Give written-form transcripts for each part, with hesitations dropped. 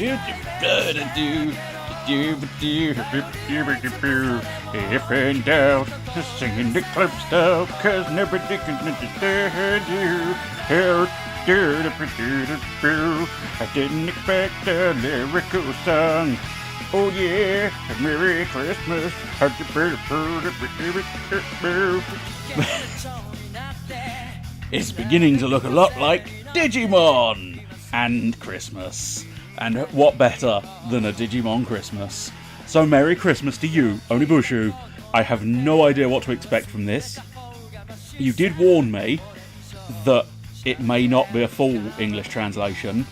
If in doubt, singing the club stuff, cause nobody can understand you. I didn't expect a lyrical song. Oh yeah, Merry Christmas. It's beginning to look a lot like Digimon and Christmas. And what better than a Digimon Christmas? So Merry Christmas to you, Onibushou. I have no idea what to expect from this. You did warn me that it may not be a full English translation.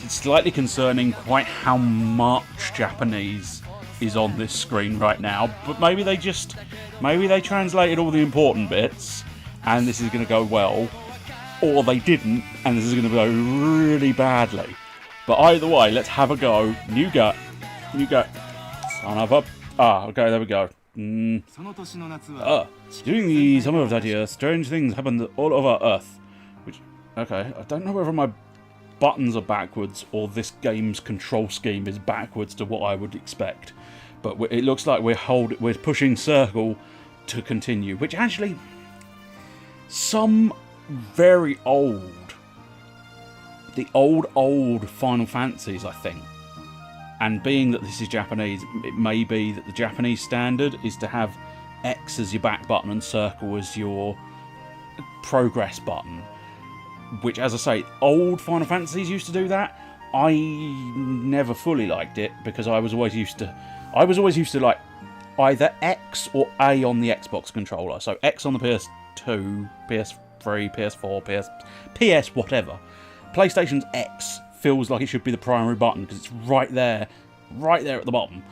It's slightly concerning quite how much Japanese is on this screen right now, but maybe they translated all the important bits and this is going to go well, or they didn't and this is going to go really badly. But either way, let's have a go. New gut. Son of a... okay, there we go. During the summer of that year, strange things happened all over Earth. Which, okay, I don't know whether my buttons are backwards or this game's control scheme is backwards to what I would expect. But it looks like we're pushing circle to continue, which actually some very old, the old Final Fantasies, I think. And being that this is Japanese, it may be that the Japanese standard is to have X as your back button and circle as your progress button. Which, as I say, old Final Fantasies used to do that. I never fully liked it because I was always used to like either X or A on the Xbox controller. So X on the PS2, PS3, PS4, PS whatever. PlayStation's X feels like it should be the primary button because it's right there at the bottom.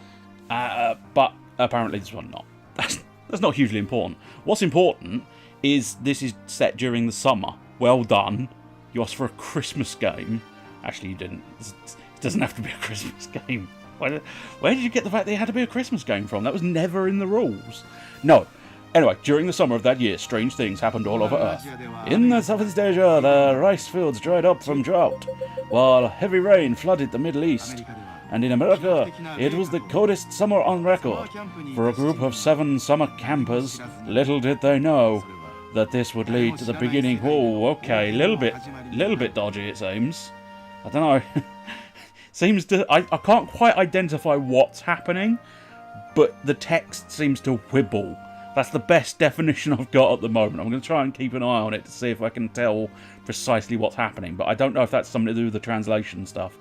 But apparently this one not. That's not hugely important. What's important is this is set during the summer. Well done. You asked for a Christmas game. Actually, you didn't. It doesn't have to be a Christmas game. Where did you get the fact that it had to be a Christmas game from? That was never in the rules. No. Anyway, during the summer of that year, strange things happened all over Earth. In the Southeast Asia, the rice fields dried up from drought, while heavy rain flooded the Middle East. And in America, it was the coldest summer on record. For a group of 7 summer campers, little did they know that this would lead to the beginning. Oh, okay, a little bit dodgy it seems. I don't know. Seems to I can't quite identify what's happening, but the text seems to wibble. That's the best definition I've got at the moment. I'm going to try and keep an eye on it to see if I can tell precisely what's happening, but I don't know if that's something to do with the translation stuff.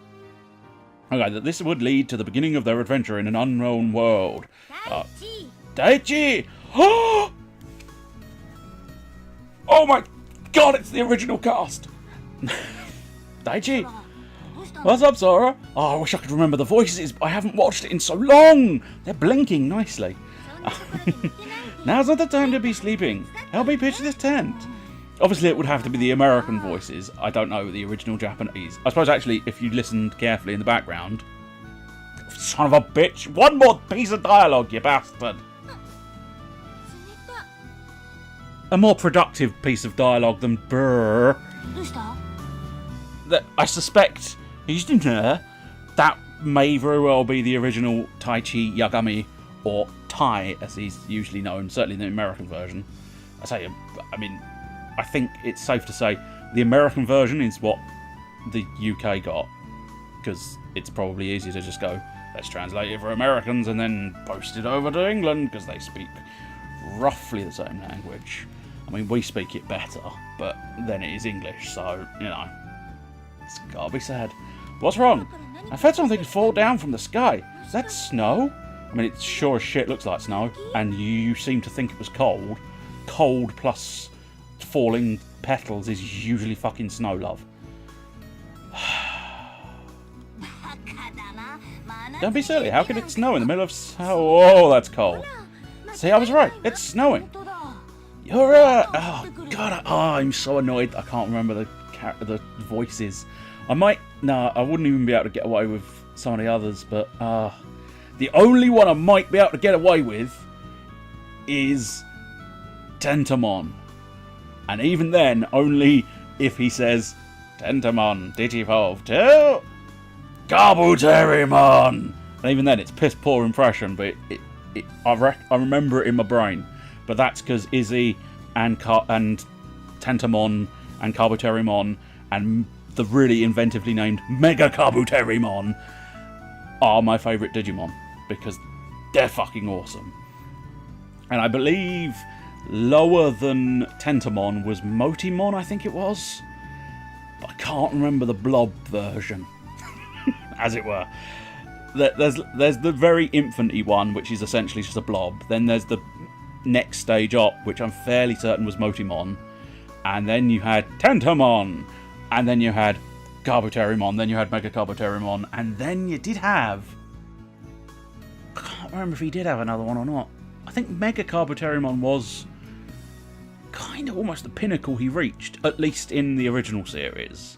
Okay, that this would lead to the beginning of their adventure in an unknown world. Daichi! Oh my god, it's the original cast! Daichi! What's up, Sora? Oh, I wish I could remember the voices, but I haven't watched it in so long! They're blinking nicely. Now's not the time to be sleeping. Help me pitch this tent. Obviously, it would have to be the American voices. I don't know the original Japanese. I suppose, actually, if you listened carefully in the background... Son of a bitch! One more piece of dialogue, you bastard! A more productive piece of dialogue than brrr. That I suspect that may very well be the original Taichi Yagami, or Tai, as he's usually known, certainly in the American version. I think it's safe to say the American version is what the UK got, because it's probably easier to just go, let's translate it for Americans and then post it over to England, because they speak roughly the same language. I mean, we speak it better, but then it is English, so, you know, it's gotta be said. What's wrong? I've had something fall down from the sky. Is that snow? I mean, it sure as shit looks like snow, and you seem to think it was cold. Cold plus falling petals is usually fucking snow, love. Don't be silly, how can it snow in the middle of... Oh, that's cold. See, I was right, it's snowing. You're right. Oh, God, I'm so annoyed I can't remember the voices. I wouldn't even be able to get away with some of the others, but the only one I might be able to get away with is Tentamon. And even then, only if he says, Tentamon, Digivolve 2. Kabuterimon! And even then, it's piss poor impression, but I remember it in my brain. But that's because Izzy and Tentamon and Kabuterimon and the really inventively named Mega Kabuterimon are my favourite Digimon, because they're fucking awesome. And I believe lower than Tentamon was Motimon, I think it was. But I can't remember the blob version, as it were. There's the very infant-y one, which is essentially just a blob. Then there's the next stage up, which I'm fairly certain was Motimon. And then you had Tentamon. And then you had Kabuterimon. Then you had Mega Kabuterimon. And then you did have... I can't remember if he did have another one or not. I think Mega Kabuterimon was kind of almost the pinnacle he reached, at least in the original series.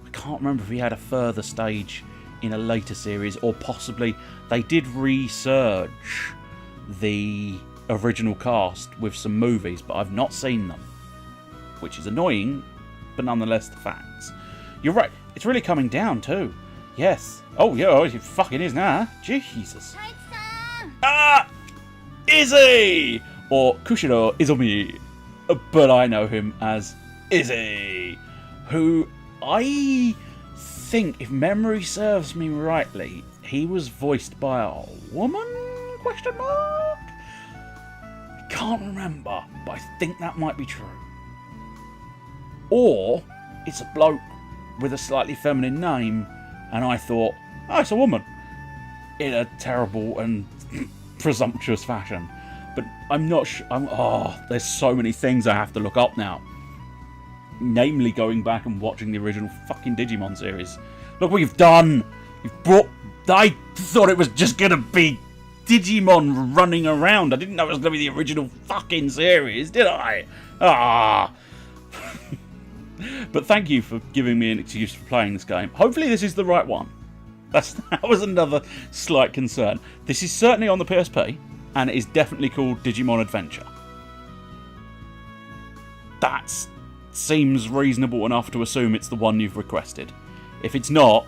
I can't remember if he had a further stage in a later series, or possibly they did research the original cast with some movies, but I've not seen them, which is annoying, but nonetheless the facts. You're right, it's really coming down too. Yes. Oh yeah, it fucking is now. Jesus. Ah! Izzy! Or Kushiro Izumi. But I know him as Izzy, who I think, if memory serves me rightly, he was voiced by a woman? Question mark? I can't remember, but I think that might be true. Or it's a bloke with a slightly feminine name, and I thought, oh, it's a woman, in a terrible and presumptuous fashion. But I'm not sure. There's so many things I have to look up now. Namely, going back and watching the original fucking Digimon series. Look what you've done! You've brought... I thought it was just going to be Digimon running around. I didn't know it was going to be the original fucking series, did I? But thank you for giving me an excuse for playing this game. Hopefully this is the right one. That was another slight concern. This is certainly on the PSP, and it is definitely called Digimon Adventure. That seems reasonable enough to assume it's the one you've requested. If it's not,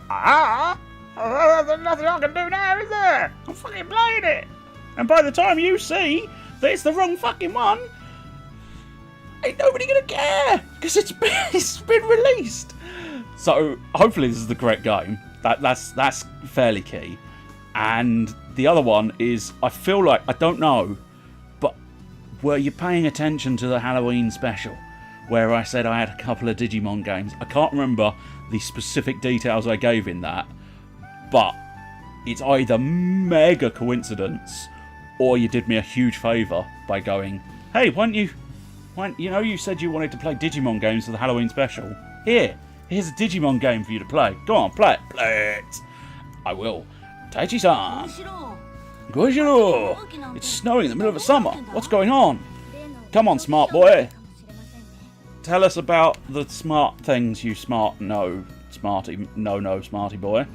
there's nothing I can do now, is there? I'm fucking playing it. And by the time you see that it's the wrong fucking one, ain't nobody gonna care, because it's been released. So hopefully this is the correct game. That's fairly key. And the other one is, I feel like, I don't know, but were you paying attention to the Halloween special where I said I had a couple of Digimon games? I can't remember the specific details I gave in that, but it's either mega coincidence or you did me a huge favour by going, hey, you said you wanted to play Digimon games for the Halloween special. Here's a Digimon game for you to play. Go on, play it. I will. Taichi-san. Kushiro. It's snowing in the middle of the summer. What's going on? Come on, smart boy. Tell us about the smart things you smarty boy.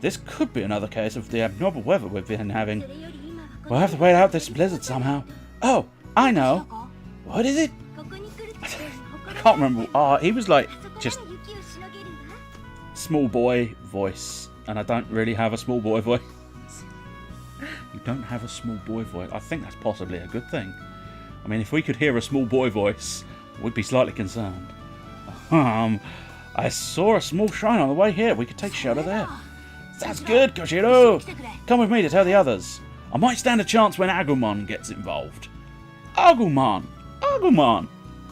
This could be another case of the abnormal weather we've been having. We'll have to wait out this blizzard somehow. Oh, I know. What is it? I can't remember. He was like just small boy voice, and I don't really have a small boy voice. You don't have a small boy voice. I think that's possibly a good thing. I mean, if we could hear a small boy voice, we'd be slightly concerned. I saw a small shrine on the way here. We could take shelter there. That's good, Kushiro. Come with me to tell the others. I might stand a chance when Agumon gets involved. Agumon.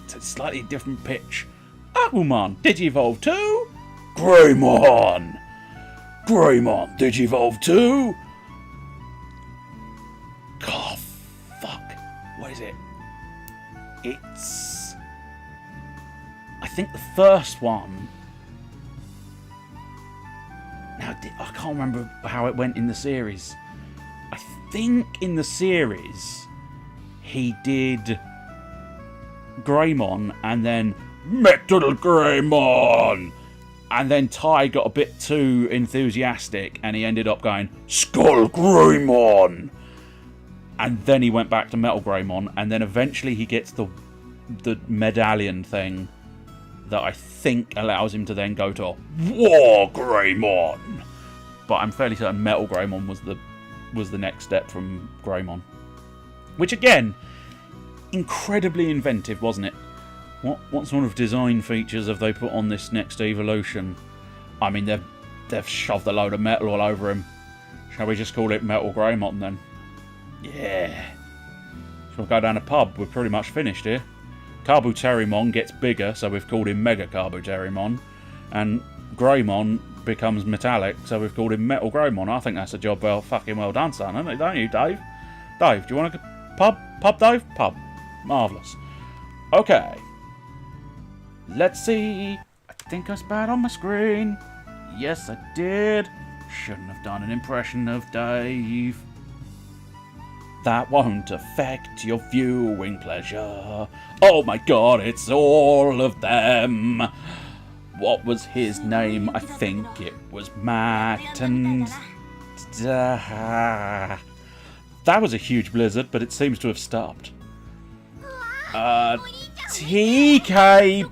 It's a slightly different pitch. Agumon, Digivolve 2? Greymon, Digivolve 2? Oh, fuck. What is it? It's... I think the first one... Now, I can't remember how it went in the series. I think in the series, he did Greymon and then Metal Greymon. And then Ty got a bit too enthusiastic and he ended up going Skull Greymon. And then he went back to Metal Greymon, and then eventually he gets the medallion thing that I think allows him to then go to War Greymon. But I'm fairly certain Metal Greymon was the next step from Greymon. Which again, incredibly inventive, wasn't it? What sort of design features have they put on this next evolution? I mean, they've shoved a load of metal all over him. Shall we just call it Metal Greymon then? Yeah. Shall we go down a pub? We're pretty much finished here. Kabuterimon gets bigger, so we've called him Mega Kabuterimon. And Greymon becomes metallic, so we've called him Metal Greymon. I think that's a job fucking well done, son, isn't it? Don't you, Dave? Dave, do you want to go pub? Pub, Dave? Pub. Marvellous. Okay. Let's see. I think I spied on my screen. Yes, I did. Shouldn't have done an impression of Dave. That won't affect your viewing pleasure. Oh my god, it's all of them. What was his name? I think it was Matt and... that was a huge blizzard, but it seems to have stopped. TK...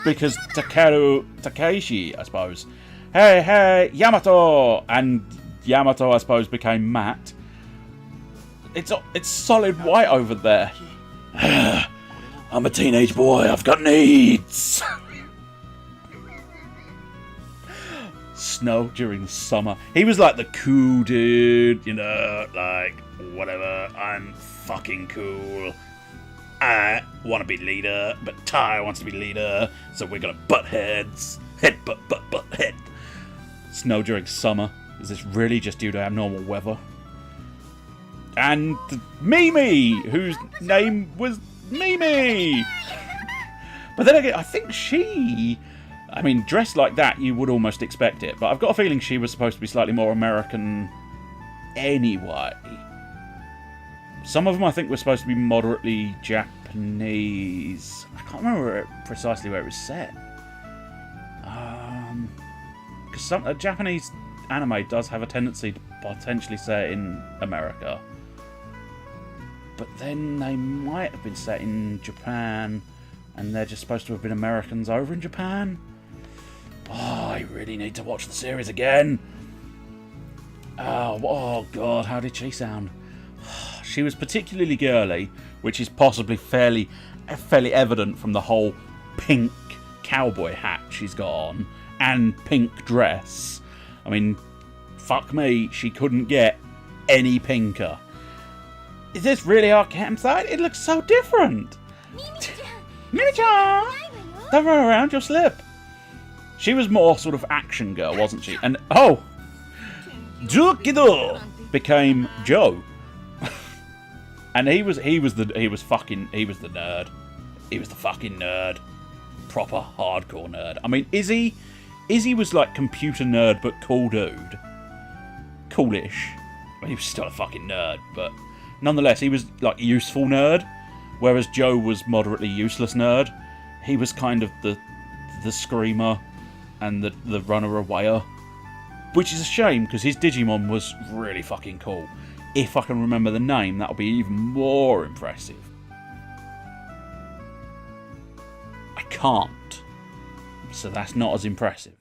because Takeshi, I suppose. Hey, Yamato! And Yamato, I suppose, became Matt. It's solid white over there. I'm a teenage boy, I've got needs. Snow during the summer. He was like the cool dude, you know, like, whatever, I'm fucking cool. I want to be leader, but Tai wants to be leader, so we're gonna butt heads. Head, butt, head. Snow during summer. Is this really just due to abnormal weather? And Mimi, whose name was Mimi. But then again, I think she... I mean, dressed like that, you would almost expect it. But I've got a feeling she was supposed to be slightly more American anyway. Some of them, I think, were supposed to be moderately Japanese. I can't remember precisely where it was set. Because a Japanese anime does have a tendency to potentially set in America. But then they might have been set in Japan, and they're just supposed to have been Americans over in Japan. Oh, I really need to watch the series again. Oh God, how did she sound? She was particularly girly, which is possibly fairly evident from the whole pink cowboy hat she's got on, and pink dress. I mean, fuck me, she couldn't get any pinker. Is this really our campsite? It looks so different. Mimi-chan! Don't run around, you'll slip. She was more sort of action girl, wasn't she? And oh, Jukido became Joe, and he was the nerd. He was the fucking nerd, proper hardcore nerd. I mean, Izzy was like computer nerd, but cool dude, coolish. I mean, he was still a fucking nerd, but nonetheless, he was like useful nerd. Whereas Joe was moderately useless nerd. He was kind of the screamer and the runner-awayer. Which is a shame, because his Digimon was really fucking cool. If I can remember the name, that'll be even more impressive. I can't. So that's not as impressive.